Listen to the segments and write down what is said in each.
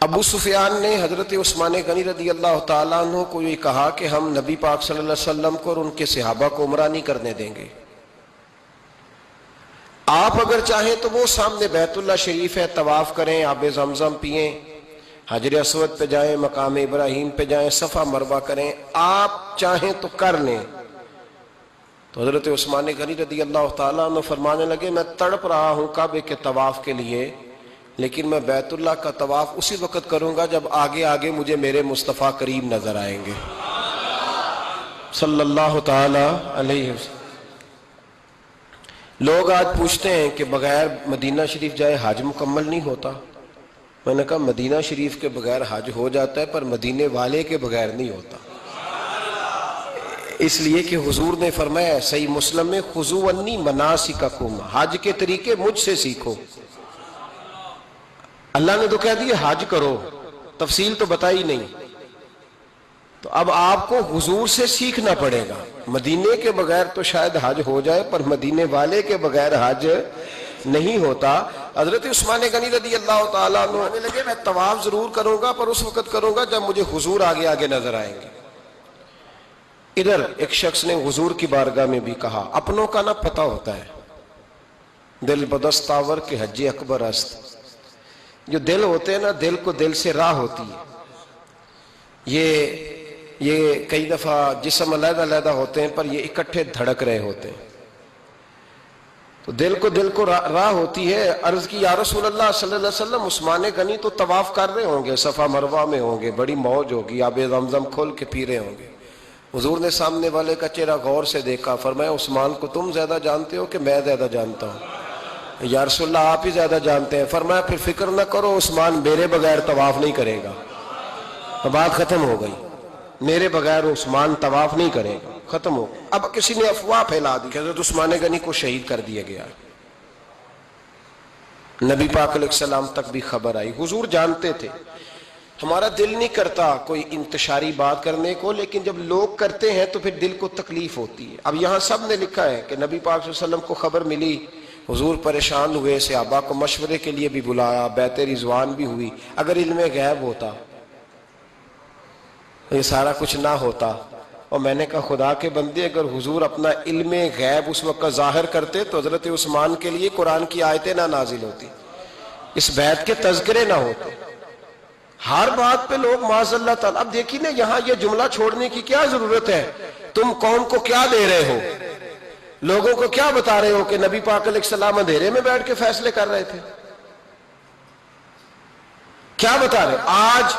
ابو سفیان نے حضرت عثمان غنی رضی اللہ تعالیٰ عنہ کو یہ کہا کہ ہم نبی پاک صلی اللہ علیہ وسلم کو اور ان کے صحابہ کو عمرہ نہیں کرنے دیں گے، آپ اگر چاہیں تو وہ سامنے بیت اللہ شریف ہے، طواف کریں، آب زمزم پئیں، حجر اسود پہ جائیں، مقام ابراہیم پہ جائیں، صفا مروہ کریں، آپ چاہیں تو کر لیں۔ تو حضرت عثمان غنی رضی اللہ تعالیٰ عنہ فرمانے لگے میں تڑپ رہا ہوں کعبے کے طواف کے لیے، لیکن میں بیت اللہ کا طواف اسی وقت کروں گا جب آگے آگے مجھے میرے مصطفیٰ کریم نظر آئیں گے صلی اللہ تعالی علیہ وسلم۔ لوگ آج پوچھتے ہیں کہ بغیر مدینہ شریف جائے حج مکمل نہیں ہوتا۔ میں نے کہا مدینہ شریف کے بغیر حج ہو جاتا ہے، پر مدینے والے کے بغیر نہیں ہوتا، اس لیے کہ حضور نے فرمایا صحیح مسلم میں خذوا عنی مناسککم، حج کے طریقے مجھ سے سیکھو۔ اللہ نے تو کہہ دیا حج کرو، تفصیل تو بتائی نہیں، تو اب آپ کو حضور سے سیکھنا پڑے گا۔ مدینے کے بغیر تو شاید حج ہو جائے، پر مدینے والے کے بغیر حج نہیں ہوتا۔ حضرت عثمان غنی رضی اللہ تعالیٰ عنہ کہنے لگے میں طواف ضرور کروں گا، پر اس وقت کروں گا جب مجھے حضور آگے آگے نظر آئیں گے۔ ادھر ایک شخص نے حضور کی بارگاہ میں بھی کہا اپنوں کا نہ پتہ ہوتا ہے، دل بدستاور کے حج اکبر است۔ جو دل ہوتے ہیں نا، دل کو دل سے راہ ہوتی ہے، یہ کئی دفعہ جسم علیحدہ علیحدہ ہوتے ہیں پر یہ اکٹھے دھڑک رہے ہوتے ہیں، تو دل کو راہ ہوتی ہے۔ عرض کی یا رسول اللہ صلی اللہ علیہ وسلم عثمان غنی تو طواف کر رہے ہوں گے، صفا مروہ میں ہوں گے، بڑی موج ہوگی، آب زمزم کھول کے پی رہے ہوں گے۔ حضور نے سامنے والے کا چہرہ غور سے دیکھا، فرمایا عثمان کو تم زیادہ جانتے ہو کہ میں زیادہ جانتا ہوں؟ یا رسول اللہ آپ ہی زیادہ جانتے ہیں۔ فرمایا پھر فکر نہ کرو، عثمان میرے بغیر طواف نہیں کرے گا۔ بات ختم ہو گئی، میرے بغیر عثمان طواف نہیں کرے گا، ختم ہو۔ اب کسی نے افواہ پھیلا دی کہ حضرت عثمان غنی کو شہید کر دیا گیا، نبی پاک علیہ السلام تک بھی خبر آئی۔ حضور جانتے تھے، ہمارا دل نہیں کرتا کوئی انتشاری بات کرنے کو، لیکن جب لوگ کرتے ہیں تو پھر دل کو تکلیف ہوتی ہے۔ اب یہاں سب نے لکھا ہے کہ نبی پاک صلی اللہ علیہ وسلم کو خبر ملی، حضور پریشان ہوئے، صحابہ کو مشورے کے لیے بھی بلایا، بیعت رضوان بھی ہوئی۔ اگر علم غیب ہوتا، یہ سارا کچھ نہ ہوتا، اور میں نے کہا خدا کے بندے اگر حضور اپنا علم غیب اس وقت ظاہر کرتے تو حضرت عثمان کے لیے قرآن کی آیتیں نہ نازل ہوتی، اس بیعت کے تذکرے نہ ہوتے۔ ہر بات پہ لوگ معاذ اللہ تعالیٰ۔ اب دیکھیے نا، یہاں یہ جملہ چھوڑنے کی کیا ضرورت ہے؟ تم قوم کو کیا دے رہے ہو؟ لوگوں کو کیا بتا رہے ہو کہ نبی پاک علیہ السلام اندھیرے میں بیٹھ کے فیصلے کر رہے تھے؟ کیا بتا رہے؟ آج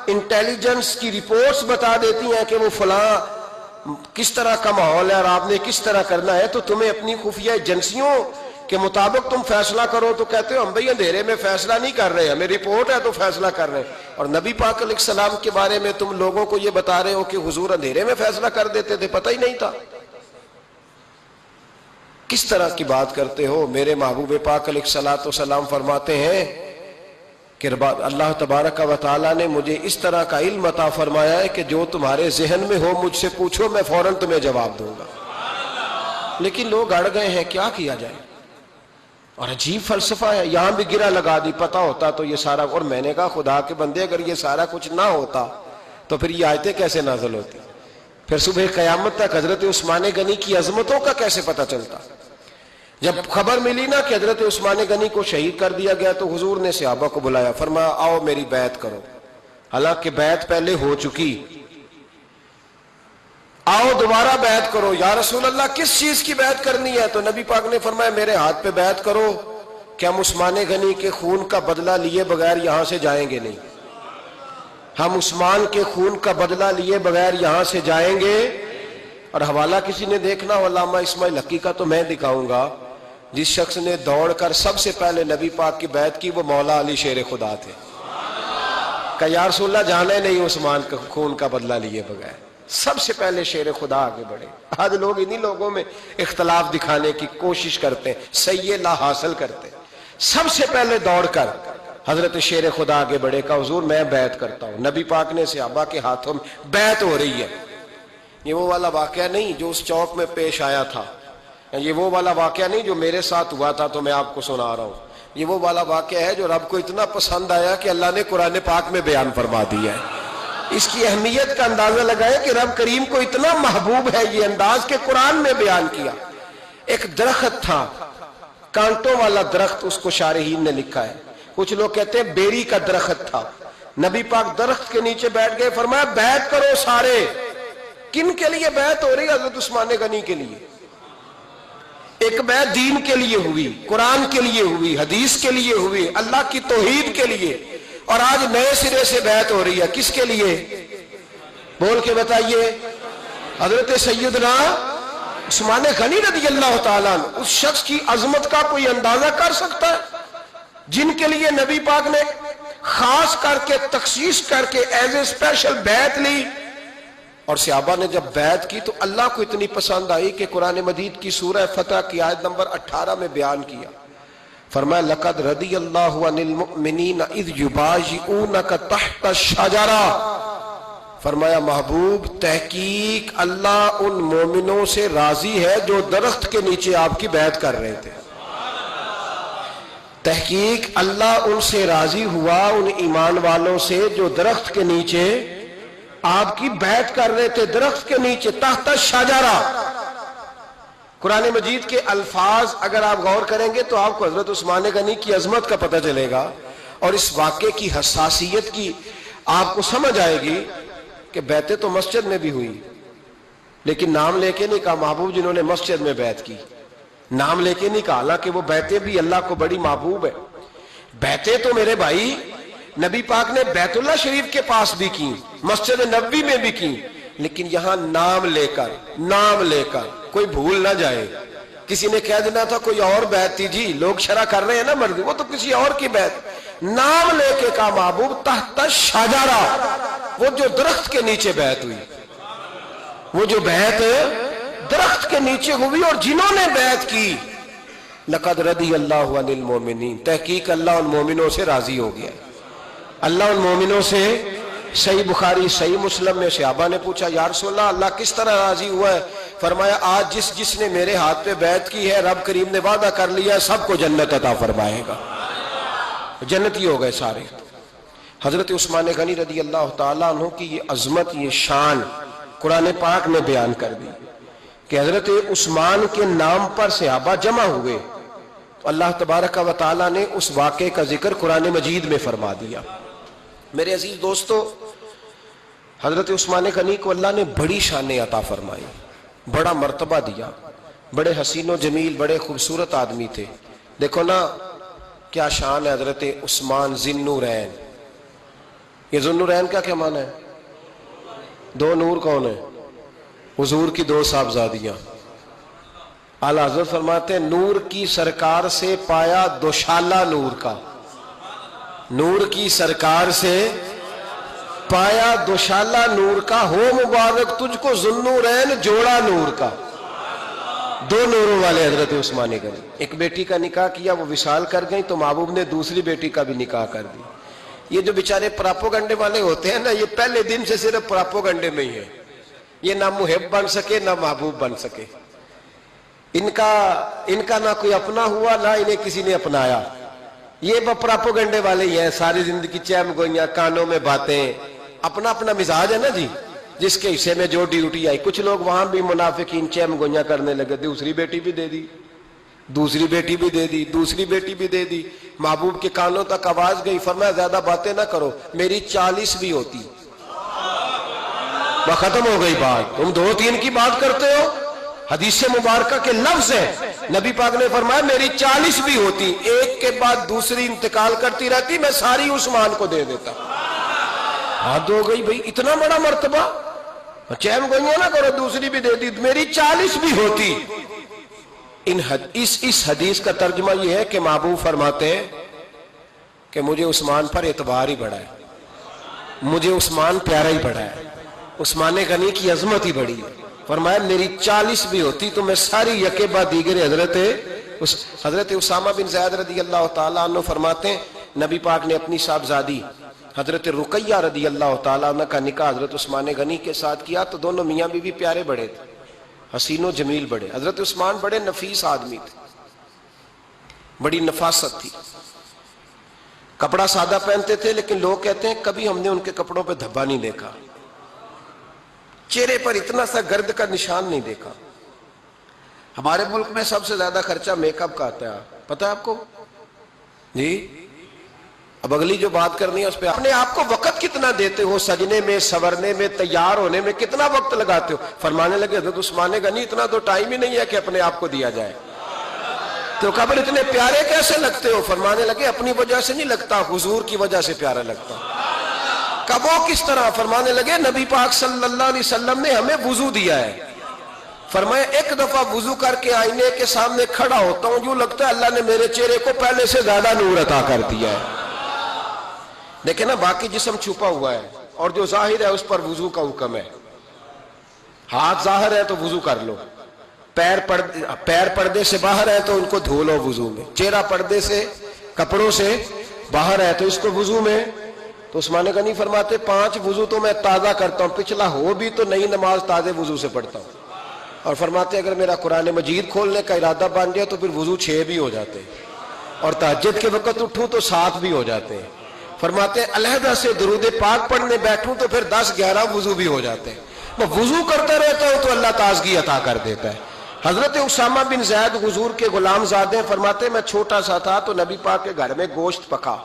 انٹیلیجنس کی رپورٹس بتا دیتی ہیں کہ وہ فلاں کس طرح کا ماحول ہے اور آپ نے کس طرح کرنا ہے، تو تمہیں اپنی خفیہ ایجنسیوں کے مطابق تم فیصلہ کرو تو کہتے ہو ہم بھئی اندھیرے میں فیصلہ نہیں کر رہے، ہمیں رپورٹ ہے تو فیصلہ کر رہے ہیں۔ اور نبی پاک علیہ السلام کے بارے میں تم لوگوں کو یہ بتا رہے ہو کہ حضور اندھیرے میں فیصلہ کر دیتے تھے، پتہ ہی نہیں تھا۔ کس طرح کی بات کرتے ہو؟ میرے محبوب پاک علیہ السلام فرماتے ہیں کہ اللہ تبارک و تعالیٰ نے مجھے اس طرح کا علم عطا فرمایا ہے کہ جو تمہارے ذہن میں ہو مجھ سے پوچھو، میں فوراً تمہیں جواب دوں گا۔ لیکن لوگ اڑ گئے ہیں، کیا کیا جائے؟ اور عجیب فلسفہ ہے، یہاں بھی گرہ لگا دی، پتہ ہوتا تو یہ سارا۔ اور میں نے کہا خدا کے بندے اگر یہ سارا کچھ نہ ہوتا تو پھر یہ آیتیں کیسے نازل ہوتی؟ پھر صبح قیامت تک حضرت عثمان غنی کی عظمتوں کا کیسے پتہ چلتا؟ جب خبر ملی نا کہ حضرت عثمان غنی کو شہید کر دیا گیا تو حضور نے صحابہ کو بلایا، فرمایا آؤ میری بیعت کرو، حالانکہ بیعت پہلے ہو چکی، آؤ دوبارہ بیعت کرو۔ یا رسول اللہ کس چیز کی بیعت کرنی ہے؟ تو نبی پاک نے فرمایا میرے ہاتھ پہ بیعت کرو کہ ہم عثمان غنی کے خون کا بدلہ لیے بغیر یہاں سے جائیں گے نہیں، ہم عثمان کے خون کا بدلہ لیے بغیر یہاں سے جائیں گے۔ اور حوالہ کسی نے دیکھنا ہو علامہ اسماعیل حقی کا تو میں دکھاؤں گا، جس شخص نے دوڑ کر سب سے پہلے نبی پاک کی بیعت کی وہ مولا علی شیر خدا تھے۔ کہ یا رسول اللہ جانے نہیں عثمان کے خون کا بدلہ لیے بغیر، سب سے پہلے شیر خدا آگے بڑھے۔ آج لوگ انہی لوگوں میں اختلاف دکھانے کی کوشش کرتے ہیں، صحیح لا حاصل کرتے ہیں۔ سب سے پہلے دوڑ کر حضرت شیر خدا آگے بڑھے، کہا حضور میں بیعت کرتا ہوں۔ نبی پاک نے صحابہ کے ہاتھوں میں بیعت ہو رہی ہے۔ یہ وہ والا واقعہ نہیں جو اس چوک میں پیش آیا تھا، یہ وہ والا واقعہ نہیں جو میرے ساتھ ہوا تھا تو میں آپ کو سنا رہا ہوں۔ یہ وہ والا واقعہ ہے جو رب کو اتنا پسند آیا کہ اللہ نے قرآن پاک میں بیان فرما دیا ہے۔ اس کی اہمیت کا اندازہ لگائے کہ رب کریم کو اتنا محبوب ہے یہ انداز کہ قرآن میں بیان کیا۔ ایک درخت تھا، کانٹوں والا درخت، اس کو شارحین نے لکھا ہے، کچھ لوگ کہتے ہیں بیری کا درخت تھا۔ نبی پاک درخت کے نیچے بیٹھ گئے، فرمایا بیعت کرو سارے۔ کن کے لیے بیعت ہو رہی ہے؟ حضرت عثمان غنی کے لیے۔ ایک بیعت دین کے لیے ہوئی، قرآن کے لیے ہوئی، حدیث کے لیے ہوئی، اللہ کی توحید کے لیے، اور آج نئے سرے سے بیعت ہو رہی ہے۔ کس کے لیے؟ بول کے بتائیے۔ حضرت سیدنا عثمان غنی رضی اللہ تعالیٰ عنہ، اس شخص کی عظمت کا کوئی اندازہ کر سکتا ہے جن کے لیے نبی پاک نے خاص کر کے تخصیص کر کے ایز اے اسپیشل بیعت لی؟ اور صحابہ نے جب بیعت کی تو اللہ کو اتنی پسند آئی کہ قرآن مجید کی سورہ فتح کی آیت نمبر 18 میں بیان کیا، فرمایا لقد رضی اللہ عن المؤمنین اذ یبایعونک تحت الشجرہ، فرمایا محبوب تحقیق اللہ ان مومنوں سے راضی ہے جو درخت کے نیچے آپ کی بیعت کر رہے تھے۔ تحقیق اللہ ان سے راضی ہوا، ان ایمان والوں سے جو درخت کے نیچے آپ کی بیعت کر رہے تھے، درخت کے نیچے تحت الشجرہ۔ قرآن مجید کے الفاظ اگر آپ غور کریں گے تو آپ کو حضرت عثمان غنی کی عظمت کا پتہ چلے گا، اور اس واقعے کی حساسیت کی آپ کو سمجھ آئے گی کہ بیعتیں تو مسجد میں بھی ہوئی، لیکن نام لے کے نہیں کہا محبوب جنہوں نے مسجد میں بیعت کی، نام لے کے نہیں کہا، حالانکہ وہ بیعتیں بھی اللہ کو بڑی محبوب ہے۔ بیعتیں تو میرے بھائی نبی پاک نے بیت اللہ شریف کے پاس بھی کی، مسجد نبوی میں بھی کی، لیکن یہاں نام لے کر کوئی بھول نہ جائے۔ کسی نے کہہ دینا تھا کوئی اور بیعت تھی جی، لوگ شرح کر رہے ہیں نا مرضی، وہ تو کسی اور کی بیعت، نام لے کے کہا محبوب تحت الشجرہ، وہ جو درخت کے نیچے بیعت ہوئی، وہ جو بیعت درخت کے نیچے ہوئی، اور جنہوں نے بیعت کی لقد رضی اللہ عن المؤمنین، تحقیق اللہ ان مومنوں سے راضی ہو گیا۔ اللہ ان مومنوں سے، صحیح بخاری صحیح مسلم میں صحابہ نے پوچھا یا رسول اللہ اللہ کس طرح راضی ہوا ہے؟ فرمایا آج جس نے میرے ہاتھ پہ بیعت کی ہے رب کریم نے وعدہ کر لیا ہے سب کو جنت عطا فرمائے گا، جنتی ہو گئے سارے۔ حضرت عثمان غنی رضی اللہ تعالیٰ عنہ کی یہ عظمت، یہ شان قرآن پاک نے بیان کر دی کہ حضرت عثمان کے نام پر صحابہ جمع ہوئے، تو اللہ تبارک و تعالیٰ نے اس واقعے کا ذکر قرآن مجید میں فرما دیا۔ میرے عزیز دوستو، حضرت عثمان غنی کو اللہ نے بڑی شان عطا فرمائی، بڑا مرتبہ دیا، بڑے حسین و جمیل، بڑے خوبصورت آدمی تھے۔ دیکھو نا کیا شان ہے حضرت عثمان ذی النورین۔ یہ ذی النورین کا کیا معنی ہے؟ دو نور کون ہے؟ حضور کی دو صاحبزادیاں۔ اعلیٰ حضرت فرماتے ہیں نور کی سرکار سے پایا دوشالہ نور کا، نور کی سرکار سے پایا دوشالہ نور کا، ہو مبارک تجھ کو ذی النورین جوڑا نور کا۔ دو نوروں والے حضرت عثمان غنی، ایک بیٹی کا نکاح کیا وہ وصال کر گئی تو محبوب نے دوسری بیٹی کا بھی نکاح کر دی۔ یہ جو بیچارے پراپوگنڈے والے ہوتے ہیں نا، یہ پہلے دن سے صرف پراپوگنڈے میں ہی ہے، یہ نہ محب بن سکے نہ محبوب بن سکے، ان کا نہ کوئی اپنا ہوا نہ انہیں کسی نے اپنایا، یہ پراپوگنڈے والے ہی ہیں، ساری زندگی چیم گوئیاں، کانوں میں باتیں، اپنا اپنا مزاج ہے نا جی، جس کے حصے میں جو ڈیوٹی آئی۔ کچھ لوگ وہاں بھی منافقین چیم گوئیاں کرنے لگے، دوسری بیٹی بھی دے دی، دوسری بیٹی بھی دے دی، دوسری بیٹی بھی دے دی۔ محبوب کے کانوں تک آواز گئی، فرمایا زیادہ باتیں نہ کرو، میری 40 بھی ہوتی۔ وہ ختم ہو گئی بات، تم 2-3 کی بات کرتے ہو، حدیث مبارکہ کے لفظ ہے، نبی پاک نے فرمایا میری 40 بھی ہوتی، ایک کے بعد دوسری انتقال کرتی رہتی، میں ساری عثمان کو دے دیتا۔ حد ہو گئی بھئی، اتنا بڑا مرتبہ، چیم گوئیاں نہ کرو، دوسری بھی دے دی، میری 40 بھی ہوتی۔ اس حدیث کا ترجمہ یہ ہے کہ محبوب فرماتے ہیں کہ مجھے عثمان پر اعتبار ہی بڑا ہے، مجھے عثمان پیارا ہی بڑا ہے، عثمان غنی کی عظمت ہی بڑی ہے۔ فرمایا میری 40 بھی ہوتی تو میں ساری یکے بعد دیگر حضرت اسامہ بن زید رضی اللہ تعالیٰ عنہ فرماتے ہیں نبی پاک نے اپنی صاحبزادی حضرت رقیہ رضی اللہ تعالیٰ عنہ کا نکاح حضرت عثمان غنی کے ساتھ کیا، تو دونوں میاں بیوی پیارے بڑے تھے، حسین و جمیل بڑے، حضرت عثمان بڑے نفیس آدمی تھے۔ بڑی نفاست تھی. کپڑا سادہ پہنتے تھے لیکن لوگ کہتے ہیں کبھی ہم نے ان کے کپڑوں پہ دھبا نہیں دیکھا, چہرے پر اتنا سا گرد کا نشان نہیں دیکھا. ہمارے ملک میں سب سے زیادہ خرچہ میک اپ کا آتا ہے, پتہ ہے آپ کو جی؟ اب اگلی جو بات کرنی ہے اس پہ اپنے آپ کو وقت کتنا دیتے ہو, سجنے میں, سورنے میں, تیار ہونے میں کتنا وقت لگاتے ہو؟ فرمانے لگے حضرت عثمان غنی اتنا تو ٹائم ہی نہیں ہے کہ اپنے آپ کو دیا جائے. تو قبر اتنے پیارے کیسے لگتے ہو؟ فرمانے لگے اپنی وجہ سے نہیں لگتا, حضور کی وجہ سے پیارا لگتا. کب وہ کس طرح؟ فرمانے لگے نبی پاک صلی اللہ علیہ وسلم نے ہمیں وضو دیا ہے. فرمایا ایک دفعہ وضو کر کے آئینے کے سامنے کھڑا ہوتا ہوں یوں لگتا ہے اللہ نے میرے چہرے کو پہلے سے زیادہ نور عطا کر دیا ہے. دیکھیں نا, باقی جسم چھپا ہوا ہے اور جو ظاہر ہے اس پر وضو کا حکم ہے. ہاتھ ظاہر ہے تو وضو کر لو, پیر پردے سے باہر ہے تو ان کو دھو لو وضو میں, چہرہ پردے سے کپڑوں سے باہر ہے تو اس کو وضو میں. تو عثمان غنی فرماتے 5 وضو تو میں تازہ کرتا ہوں, پچھلا ہو بھی تو نئی نماز تازے وضو سے پڑھتا ہوں. اور فرماتے اگر میرا قرآن مجید کھولنے کا ارادہ بن جائے تو پھر وضو 6 بھی ہو جاتے ہیں, اور تہجد کے وقت اٹھوں تو 7 بھی ہو جاتے ہیں. فرماتے علیحدہ سے درود پاک پڑھنے بیٹھوں تو پھر 10-11 وضو بھی ہو جاتے ہیں. میں وضو کرتا رہتا ہوں تو اللہ تازگی عطا کر دیتا ہے. حضرت اسامہ بن زید حضور کے غلام زادے ہیں, فرماتے میں چھوٹا سا تھا تو نبی پاک کے گھر میں گوشت پکا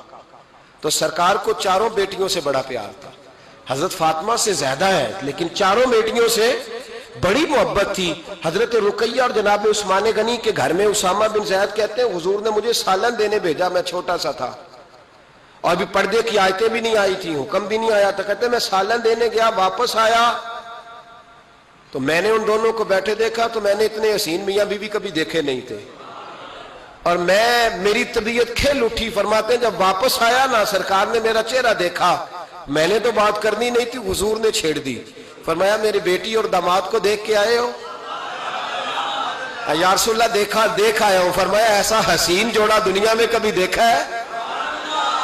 تو سرکار کو 4 بیٹیوں سے بڑا پیار تھا. حضرت فاطمہ سے زیادہ ہے لیکن 4 بیٹیوں سے بڑی محبت تھی. حضرت رقیہ اور جناب عثمان غنی کے گھر میں اسامہ بن زید کہتے ہیں حضور نے مجھے سالن دینے بھیجا, میں چھوٹا سا تھا اور ابھی پردے کی آیتیں بھی نہیں آئی تھی, حکم بھی نہیں آیا تھا. کہتے میں سالن دینے گیا, واپس آیا تو میں نے ان دونوں کو بیٹھے دیکھا تو میں نے اتنے حسین میاں بیوی کبھی دیکھے نہیں تھے اور میری طبیعت کھل اٹھی. فرماتے ہیں جب واپس آیا نا سرکار نے میرا چہرہ دیکھا, میں نے تو بات کرنی نہیں تھی, حضور نے چھیڑ دی. فرمایا میری بیٹی اور داماد کو دیکھ کے آئے ہو؟ یا رسول اللہ دیکھ آیا ہوں. فرمایا ایسا حسین جوڑا دنیا میں کبھی دیکھا ہے؟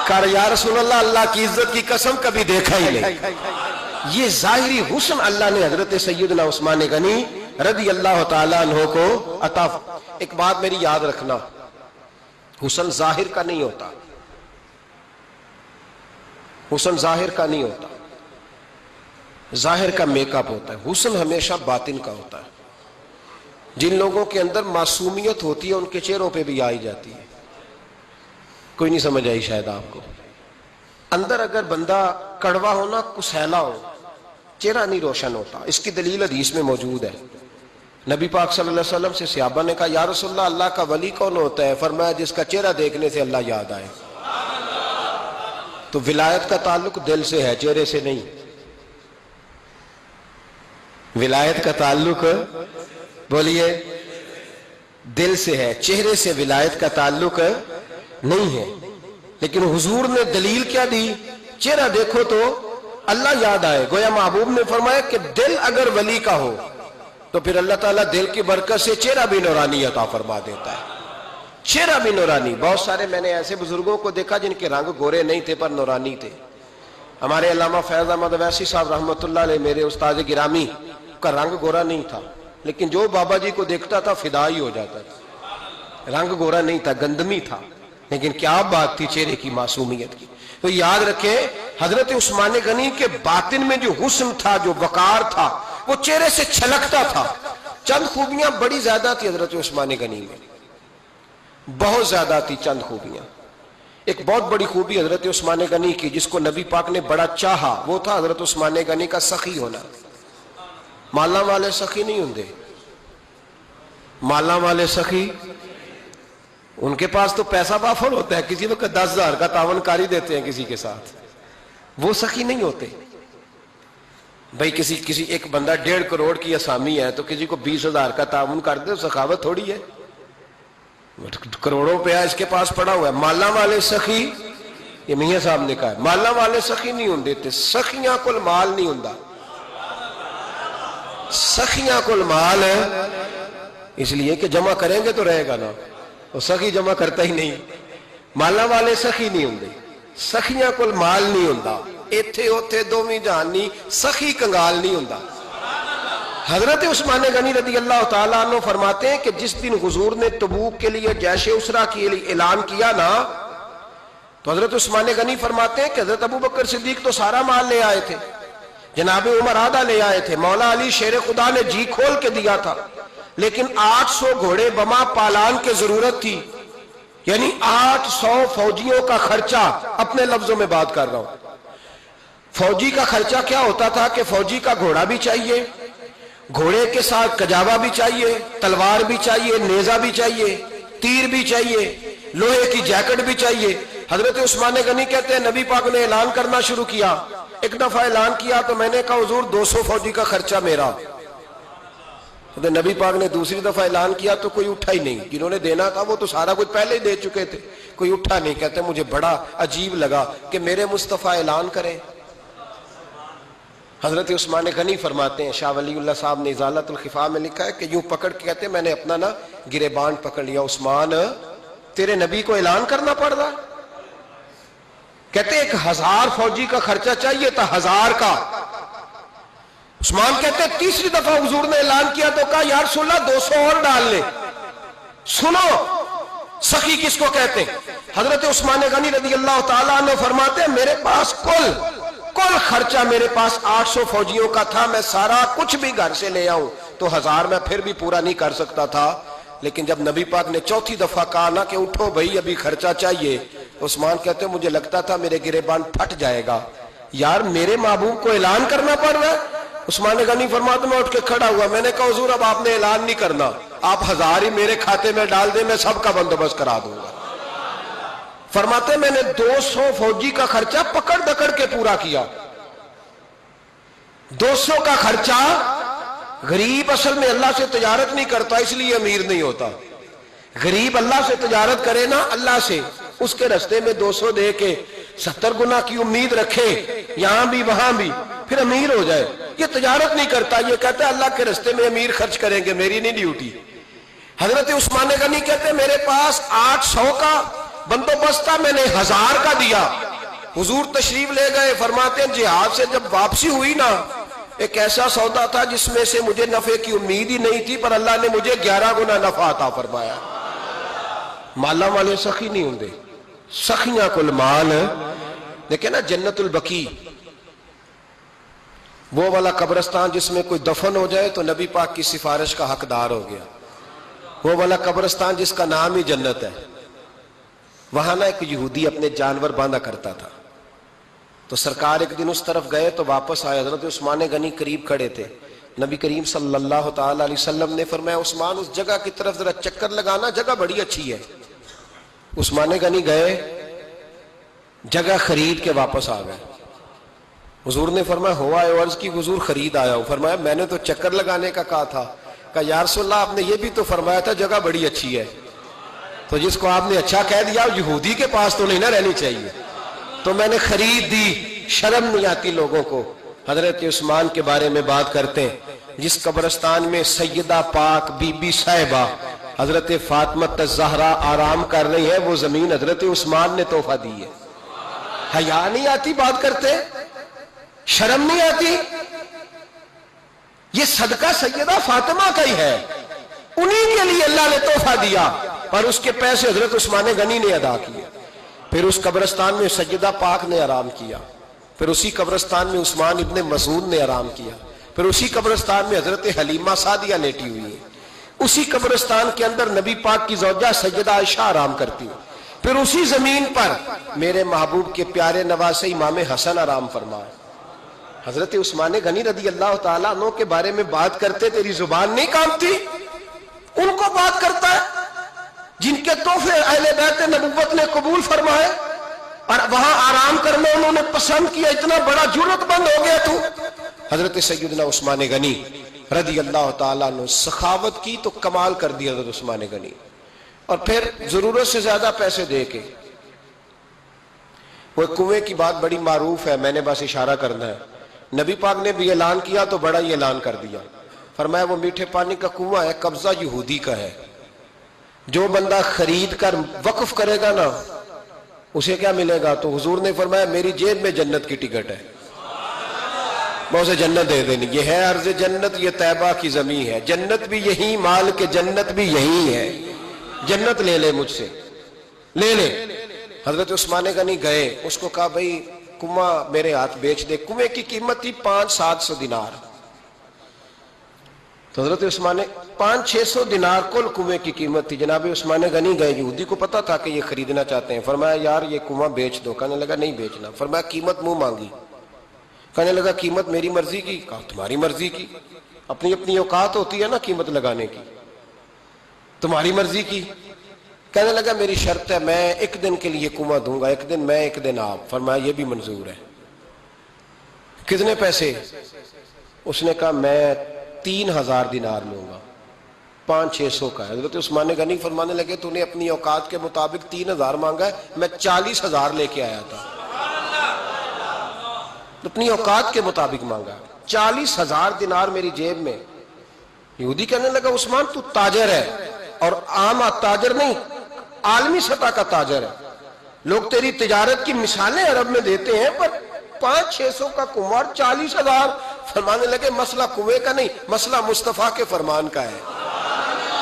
کہا یا رسول اللہ اللہ کی عزت کی قسم کبھی دیکھا ہی نہیں. یہ ظاہری حسن اللہ نے حضرت سیدنا عثمان غنی رضی اللہ تعالیٰ عنہ کو عطا. ایک بات میری یاد رکھنا, حسن ظاہر کا نہیں ہوتا, حسن ظاہر کا نہیں ہوتا, ظاہر کا میک اپ ہوتا ہے. حسن ہمیشہ باطن کا ہوتا ہے. جن لوگوں کے اندر معصومیت ہوتی ہے ان کے چہروں پہ بھی آئی جاتی ہے. کوئی نہیں سمجھ آئی شاید آپ کو. اندر اگر بندہ کڑوا ہونا, کسیلا ہو, چہرہ نہیں روشن ہوتا. اس کی دلیل حدیث میں موجود ہے. نبی پاک صلی اللہ علیہ وسلم سے صحابہ نے کہا یا رسول اللہ اللہ کا ولی کون ہوتا ہے؟ فرمایا جس کا چہرہ دیکھنے سے اللہ یاد آئے. تو ولایت کا تعلق دل سے ہے, چہرے سے نہیں. ولایت کا تعلق بولیے دل سے ہے, چہرے سے ولایت کا تعلق نہیں ہے. لیکن حضور نے دلیل کیا دی؟ چہرہ دیکھو تو اللہ یاد آئے. گویا محبوب نے فرمایا کہ دل اگر ولی کا ہو تو پھر اللہ تعالیٰ دل کی برکت سے چہرہ بھی نورانی عطا فرما دیتا ہے. چہرہ بھی نورانی. بہت سارے میں نے ایسے بزرگوں کو دیکھا جن کے رنگ گورے نہیں تھے پر نورانی تھے. ہمارے علامہ فیض احمد اویسی صاحب رحمۃ اللہ علیہ میرے استاد گرامی کا رنگ گورا نہیں تھا لیکن جو بابا جی کو دیکھتا تھا فدا ہی ہو جاتا تھا. رنگ گورا نہیں تھا, گندمی تھا, لیکن کیا بات تھی چہرے کی معصومیت کی. تو یاد رکھیں حضرت عثمان غنی کے باطن میں جو حسن تھا, جو وقار تھا, وہ چہرے سے چھلکتا تھا. چند خوبیاں بڑی زیادہ تھی حضرت عثمان غنی میں, بہت زیادہ تھی چند خوبیاں. ایک بہت بڑی خوبی حضرت عثمان غنی کی جس کو نبی پاک نے بڑا چاہا, وہ تھا حضرت عثمان غنی کا سخی ہونا. مالا والے سخی نہیں ہوندے, مالا والے سخی ان کے پاس تو پیسہ بافر ہوتا ہے, کسی وقت 10,000 کا تعاون کاری دیتے ہیں کسی کے ساتھ, وہ سخی نہیں ہوتے. بھائی کسی ایک بندہ 1.5 کروڑ کی اسامی ہے تو کسی کو 20,000 کا تعاون کر دے, سخاوت تھوڑی ہے. کروڑوں روپیہ اس کے پاس پڑا ہوا ہے. مالا والے سخی, یہ میاں صاحب نے کہا, مالا والے سخی نہیں ہوندے. سخیاں کل مال نہیں ہوندا, سخیاں کل مال ہے اس لیے کہ جمع کریں گے تو رہے گا نا, وہ سخی جمع کرتا ہی نہیں. مالا والے سخی نہیں ہوندے, سخیاں کل مال نہیں ہوندا. ایتھے اوتھے دوویں جہان نہیں, سخی کنگال نہیں ہوندا. حضرت عثمان غنی رضی اللہ تعالیٰ عنہ فرماتے ہیں کہ جس دن حضور نے تبوک کے لیے جیش اسرا کے لیے اعلان کیا نا، تو حضرت عثمان غنی فرماتے ہیں کہ حضرت ابو بکر صدیق تو سارا مال لے آئے تھے، جناب عمر آدھا لے آئے تھے، مولا علی شیر خدا نے جی کھول کے دیا تھا، لیکن 800 گھوڑے بما پالان کی ضرورت تھی، یعنی 800 فوجیوں کا خرچہ، اپنے لفظوں میں بات کر رہا ہوں۔ فوجی کا خرچہ کیا ہوتا تھا کہ فوجی کا گھوڑا بھی چاہیے، گھوڑے کے ساتھ کجاوا بھی چاہیے، تلوار بھی چاہیے، نیزہ بھی چاہیے، تیر بھی چاہیے، لوہے کی جیکٹ بھی چاہیے۔ حضرت عثمان غنی کہتے ہیں نبی پاک نے اعلان کرنا شروع کیا، ایک دفعہ اعلان کیا تو میں نے کہا حضور 200 فوجی کا خرچہ میرا۔ تو نبی پاک نے دوسری دفعہ اعلان کیا تو کوئی اٹھا ہی نہیں، جنہوں نے دینا تھا وہ تو سارا کچھ پہلے ہی دے چکے تھے، کوئی اٹھا نہیں۔ کہتے مجھے بڑا عجیب لگا کہ میرے مصطفیٰ اعلان کریں۔ حضرت عثمان غنی فرماتے ہیں، شاہ ولی اللہ صاحب نے ازالت الخفا میں لکھا ہے کہ یوں پکڑ کے کہتے ہیں میں نے اپنا نا گریبان پکڑ لیا، عثمان تیرے نبی کو اعلان کرنا پڑ رہا۔ کہتے 1000 فوجی کا خرچہ چاہیے تھا، 1000 کا۔ عثمان کہتے تیسری دفعہ حضور نے اعلان کیا تو کہا یا رسول اللہ 200 اور ڈال لے۔ سنو سخی کس کو کہتے ہیں؟ حضرت عثمان غنی رضی اللہ تعالیٰ عنہ فرماتے ہیں میرے پاس کل خرچہ میرے پاس 800 فوجیوں کا تھا، میں سارا کچھ بھی گھر سے لے آؤں تو 1000 میں پھر بھی پورا نہیں کر سکتا تھا، لیکن جب نبی پاک نے چوتھی دفعہ کہا نا کہ اٹھو بھائی ابھی خرچہ چاہیے، عثمان کہتے ہیں مجھے لگتا تھا میرے گریبان پھٹ جائے گا، یار میرے محبوب کو اعلان کرنا پڑ رہا ہے۔ عثمان غنی فرماتے میں اٹھ کے کھڑا ہوا، میں نے کہا حضور اب آپ نے اعلان نہیں کرنا، آپ 1000 ہی میرے کھاتے میں ڈال دیں، میں سب کا بندوبست کرا دوں گا۔ فرماتے میں نے 200 فوجی کا خرچہ پکڑ دکڑ کے پورا کیا۔ 200 کا خرچہ، غریب اصل میں اللہ سے تجارت نہیں کرتا اس لیے امیر نہیں ہوتا، غریب اللہ سے تجارت کرے نا، اللہ سے اس کے رستے میں 200 دے کے 70 گنا کی امید رکھے یہاں بھی وہاں بھی، پھر امیر ہو جائے۔ یہ تجارت نہیں کرتا، یہ کہتا ہے اللہ کے رستے میں امیر خرچ کریں گے، میری نہیں ڈیوٹی۔ حضرت عثمان غنی کہتے ہیں میرے پاس 800 کا بندوبست تھا، میں نے 1000 کا دیا۔ حضور تشریف لے گئے، فرماتے ہیں جہاد سے جب واپسی ہوئی نا، ایک ایسا سودا تھا جس میں سے مجھے نفع کی امید ہی نہیں تھی، پر اللہ نے مجھے 11 گنا نفع عطا فرمایا۔ مالا والے سخی نہیں ہوں گے، سخیاں کل مال۔ دیکھیں نا جنت البقیع، وہ والا قبرستان جس میں کوئی دفن ہو جائے تو نبی پاک کی سفارش کا حقدار ہو گیا، وہ والا قبرستان جس کا نام ہی جنت ہے۔ وہاں نا ایک یہودی اپنے جانور باندھا کرتا تھا، تو سرکار ایک دن اس طرف گئے تو واپس آئے، حضرت عثمان غنی قریب کھڑے تھے، نبی کریم صلی اللہ تعالی علیہ وسلم نے فرمایا عثمان اس جگہ کی طرف ذرا چکر لگانا، جگہ بڑی اچھی ہے۔ عثمان غنی گئے، جگہ خرید کے واپس آ گئے۔ حضور نے فرمایا ہوا ہے؟ عرض کی حضور خرید آیا ہوں۔ فرمایا میں نے تو چکر لگانے کا کہا تھا۔ کہا یا رسول اللہ آپ نے یہ بھی تو فرمایا تھا جگہ بڑی اچھی ہے، تو جس کو آپ نے اچھا کہہ دیا یہودی کے پاس تو نہیں نہ رہنی چاہیے، تو میں نے خرید دی۔ شرم نہیں آتی لوگوں کو۔ حضرت عثمان کے بارے میں بات کرتے ہیں، جس قبرستان میں سیدہ پاک بی بی صاحبہ حضرت فاطمہ الزہرا آرام کر رہی ہے، وہ زمین حضرت عثمان نے تحفہ دی ہے۔ حیا نہیں آتی بات کرتے؟ شرم نہیں آتی؟ یہ صدقہ سیدہ فاطمہ کا ہی ہے، انہی کے لیے اللہ نے تحفہ دیا، اور اس کے پیسے حضرت عثمان غنی نے ادا کیے۔ پھر اس قبرستان میں سیدہ پاک نے آرام کیا، پھر اسی قبرستان میں عثمان ابن مسعود نے آرام کیا، پھر اسی قبرستان میں حضرت حلیمہ سعدیہ لیٹی ہوئی ہے، اسی قبرستان کے اندر نبی پاک کی زوجہ سیدہ عائشہ آرام کرتی ہے، پھر اسی زمین پر میرے محبوب کے پیارے نواسے امام حسن آرام فرمائے۔ حضرت عثمان غنی رضی اللہ تعالیٰ عنہ کے بارے میں بات کرتے تیری زبان نہیں کانپتی؟ ان کو بات کرتا ہے جن کے تحفے اہل بیت نبوت نے قبول فرمائے، اور وہاں آرام کرنا انہوں نے پسند کیا، اتنا بڑا جرت بند ہو گیا تو۔ حضرت سیدنا عثمان غنی رضی اللہ تعالیٰ عنہ سخاوت کی تو کمال کر دیا حضرت عثمان غنی، اور پھر ضرورت سے زیادہ پیسے دے کے۔ وہ کنویں کی بات بڑی معروف ہے، میں نے بس اشارہ کرنا ہے، نبی پاک نے بھی اعلان کیا تو بڑا ہی اعلان کر دیا، فرمایا وہ میٹھے پانی کا کنواں ہے، قبضہ یہودی کا ہے، جو بندہ خرید کر وقف کرے گا نا اسے کیا ملے گا؟ تو حضور نے فرمایا میری جیب میں جنت کی ٹکٹ ہے۔ میں اسے جنت دے دینی. یہ ہے عرض جنت، یہ طیبہ کی زمین ہے، جنت بھی یہی، مال کے جنت بھی یہی ہے، جنت لے لے مجھ سے، لے لے. حضرت عثمان غنی گئے، اس کو کہا بھائی کنواں میرے ہاتھ بیچ دے. کنویں کی قیمت تھی 500-700 دینار. تو حضرت عثمان 500-600 دینار کل کنویں کی قیمت تھی. جناب عثمان غنی گئے، یہودی کو پتا تھا کہ یہ خریدنا چاہتے ہیں. فرمایا یار یہ کنواں بیچ دو. کہنے لگا نہیں بیچنا. فرمایا قیمت منہ مانگی. کہنے لگا قیمت میری مرضی کی. کہا تمہاری مرضی کی، اپنی اپنی اوقات ہوتی ہے نا قیمت لگانے کی، تمہاری مرضی کی. کہنے لگا میری شرط ہے میں ایک دن کے لیے کنواں دوں گا، ایک دن میں ایک دن آپ. فرمایا یہ بھی منظور ہے. کتنے پیسے؟ اس نے کہا میں 3000 دینار لوں گا، 500-600 کا ہے. حضرت عثمان غنی فرمانے لگے تو نے اپنی اوقات کے مطابق 3000 مانگا ہے، میں 40,000 لے کے آیا تھا. اپنی اوقات کے مطابق مانگا، 40,000 دینار میری جیب میں. یہودی کہنے لگا عثمان تو تاجر ہے، اور عام تاجر نہیں، عالمی سطح کا تاجر ہے. لوگ تیری تجارت کی مثالیں عرب میں دیتے ہیں، پر 500-600 کا کنواں 40,000. فرمانے لگے مسئلہ کنویں کا نہیں، مسئلہ مصطفیٰ کے فرمان کا ہے.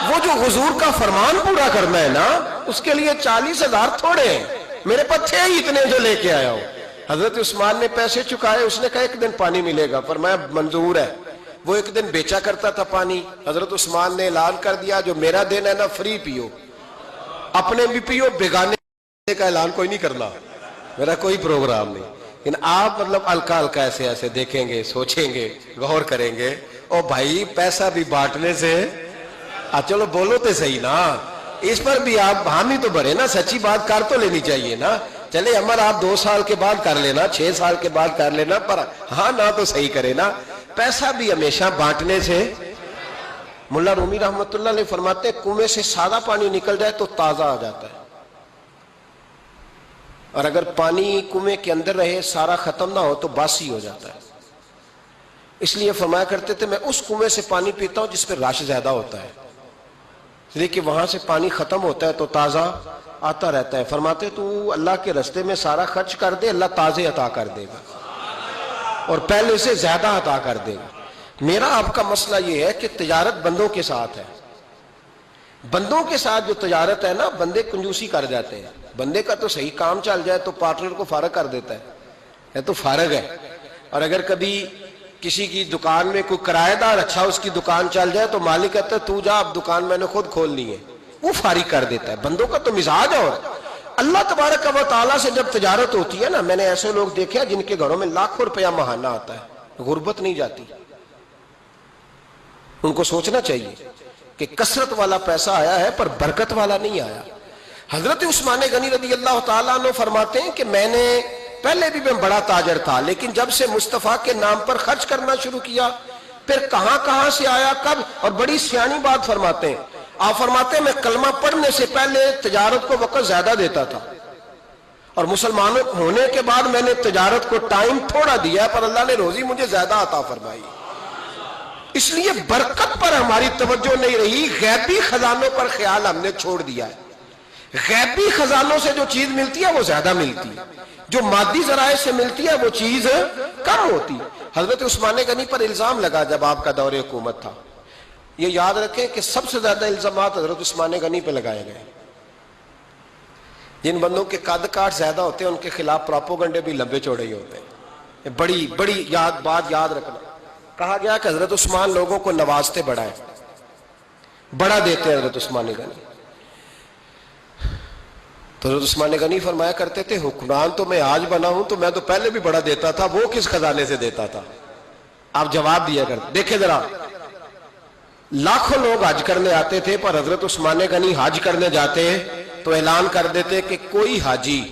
وہ جو حضور کا فرمان پورا کرنا ہے نا، اس کے لیے 40,000 تھوڑے ہیں. میرے پاس تھے ہی اتنے جو لے کے آیا ہوں. حضرت عثمان نے پیسے چکائے. اس نے کہا ایک دن پانی ملے گا. فرمایا منظور ہے. وہ ایک دن بیچا کرتا تھا پانی. حضرت عثمان نے اعلان کر دیا جو میرا دن ہے نا فری پیو، اپنے بھی پیو، بیگانے کا اعلان کوئی نہیں کرنا، میرا کوئی پروگرام نہیں. لیکن آپ مطلب ہلکا ہلکا ایسے ایسے دیکھیں گے، سوچیں گے، غور کریں گے. او بھائی پیسہ بھی بانٹنے سے، چلو بولو تو صحیح نا، اس پر بھی آپ حامی تو بھرے نا، سچی بات کر تو لینی چاہیے نا. چلے عمر آپ 2 سال کے بعد کر لینا، 6 سال کے بعد کر لینا، پر ہاں نہ تو صحیح کرے نا. پیسہ بھی ہمیشہ بانٹنے سے. ملا رومی رحمت اللہ علیہ فرماتے ہیں کنویں سے سادہ پانی نکل جائے تو تازہ آ جاتا ہے، اور اگر پانی کنویں کے اندر رہے سارا ختم نہ ہو تو باسی ہو جاتا ہے. اس لیے فرمایا کرتے تھے میں اس کنویں سے پانی پیتا ہوں جس پہ رش زیادہ ہوتا ہے، اس لیے کہ وہاں سے پانی ختم ہوتا ہے تو تازہ آتا رہتا ہے. فرماتے تو اللہ کے رستے میں سارا خرچ کر دے، اللہ تازے عطا کر دے گا اور پہلے سے زیادہ عطا کر دے گا. میرا آپ کا مسئلہ یہ ہے کہ تجارت بندوں کے ساتھ ہے. بندوں کے ساتھ جو تجارت ہے نا، بندے کنجوسی کر جاتے ہیں. بندے کا تو صحیح کام چل جائے تو پارٹنر کو فارغ کر دیتا ہے، یہ تو فارغ ہے. اور اگر کبھی کسی کی دکان میں کوئی کرایہ دار اچھا اس کی دکان چل جائے تو مالک کہتا ہے تو جا، اب دکان میں نے خود کھولنی ہے، وہ فارغ کر دیتا ہے. بندوں کا تو مزاج ہے. اور اللہ تبارک و تعالیٰ سے جب تجارت ہوتی ہے نا، میں نے ایسے لوگ دیکھے جن کے گھروں میں لاکھوں روپیہ ماہانہ آتا ہے، غربت نہیں جاتی. ان کو سوچنا چاہیے کہ کثرت والا پیسہ آیا ہے پر برکت والا نہیں آیا. حضرت عثمان غنی رضی اللہ تعالیٰ عنہ فرماتے ہیں کہ میں نے پہلے بھی میں بڑا تاجر تھا، لیکن جب سے مصطفیٰ کے نام پر خرچ کرنا شروع کیا، پھر کہاں کہاں سے آیا کب. اور بڑی سیانی بات فرماتے ہیں. آپ فرماتے ہیں میں کلمہ پڑھنے سے پہلے تجارت کو وقت زیادہ دیتا تھا، اور مسلمان ہونے کے بعد میں نے تجارت کو ٹائم تھوڑا دیا، پر اللہ نے روزی مجھے زیادہ عطا فرمائی. اس لیے برکت پر ہماری توجہ نہیں رہی، غیبی خزانوں پر خیال ہم نے چھوڑ دیا ہے. غیبی خزانوں سے جو چیز ملتی ہے وہ زیادہ ملتی ہے، جو مادی ذرائع سے ملتی ہے وہ چیز کم ہوتی. حضرت عثمان غنی پر الزام لگا جب آپ کا دور حکومت تھا. یہ یاد رکھیں کہ سب سے زیادہ الزامات حضرت عثمان غنی پہ لگائے گئے. جن بندوں کے قد کاٹ زیادہ ہوتے ہیں ان کے خلاف پراپوگنڈے بھی لمبے چوڑے ہی ہوتے ہیں. بڑی بڑی بات یاد رکھنا. کہا گیا کہ حضرت عثمان لوگوں کو نوازتے بڑا ہے، بڑا دیتے ہیں حضرت عثمان غنی. تو حضرت عثمان غنی فرمایا کرتے تھے حکمران تو میں آج بنا ہوں تو میں تو پہلے بھی بڑا دیتا تھا، وہ کس خزانے سے دیتا تھا؟ آپ جواب دیا کرتے. دیکھیں ذرا، لاکھوں لوگ حج کرنے آتے تھے، پر حضرت عثمان غنی حج کرنے جاتے تو اعلان کر دیتے کہ کوئی حاجی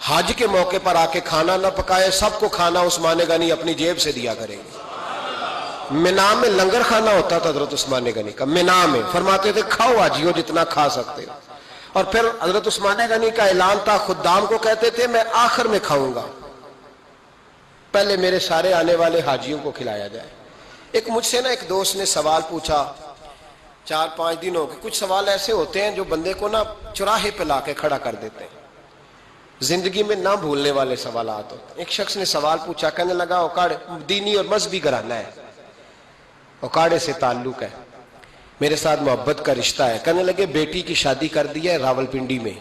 حج کے موقع پر آ کے کھانا نہ پکائے، سب کو کھانا عثمان غنی اپنی جیب سے دیا کریں گے. مینا میں لنگر کھانا ہوتا تھا حضرت عثمان غنی کا، مینا میں. فرماتے تھے کھاؤ حاجیو جتنا کھا سکتے. اور پھر حضرت عثمان غنی کا اعلان تھا، خدام کو کہتے تھے میں آخر میں کھاؤں گا، پہلے میرے سارے آنے والے حاجیوں کو کھلایا جائے. ایک مجھ سے نا ایک دوست نے سوال پوچھا 4-5 دن ہو گئے. کچھ سوال ایسے ہوتے ہیں جو بندے کو نا چوراہے پہ لا کے کھڑا کر دیتے ہیں. زندگی میں نہ بھولنے والے سوالات ہوتے ہیں۔ ایک شخص نے سوال پوچھا، کہنے لگا اوکاڑے دینی اور مذہبی گھرانہ ہے، اوکاڑے سے تعلق ہے، میرے ساتھ محبت کا رشتہ ہے۔ کہنے لگے بیٹی کی شادی کر دی ہے راول پنڈی میں،